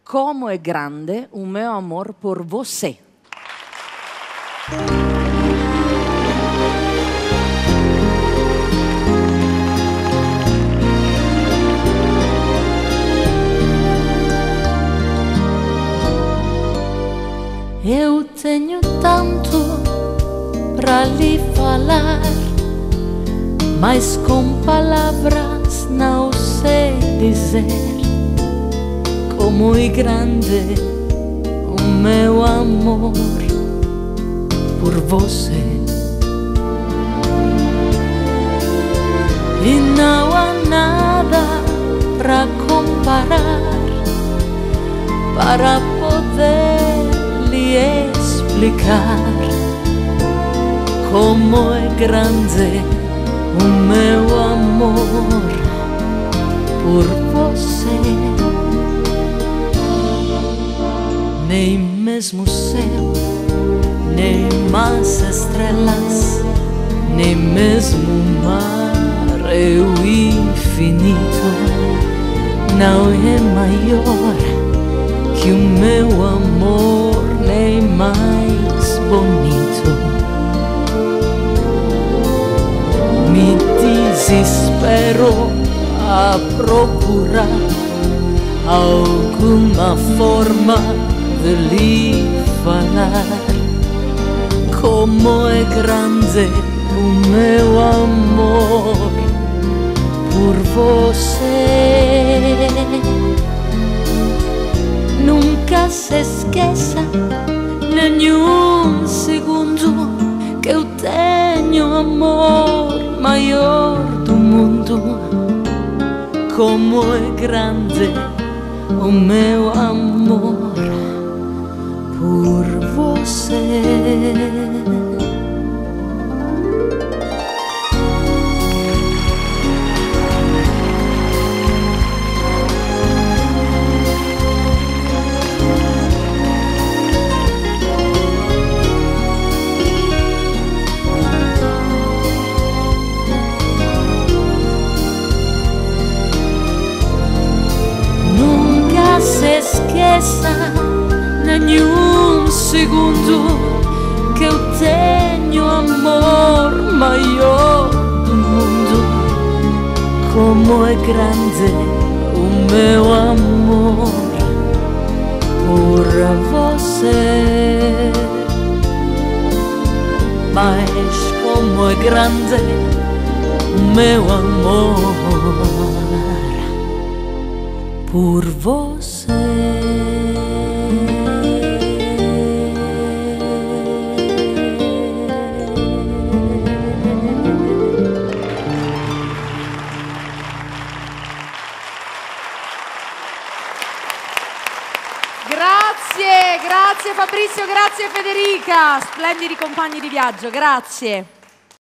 como é grande o meu amor por você. Eu tenho tanto pra lhe falar, mas com palavras não sei dizer como é grande o meu amor por você. E não há nada pra comparar para poder lhe explicar como é grande o meu amor por você. Nem mesmo o céu, nem mais estrelas, nem mesmo o mar é o infinito, não é maior que o meu amor, nem mais bonito. Me desespero a procurar alguma forma de lhe falar como é grande o meu amor por você. Nunca se esqueça, nenhum segundo, que eu tenho amor maior do mundo. Como é grande o meu amor por você. Se esqueça nenhum segundo que eu tenho amor maior do mundo. Como é grande o meu amor por você. Mas como é grande o meu amor por você. Grazie Fabrizio, grazie Federica, splendidi compagni di viaggio, grazie.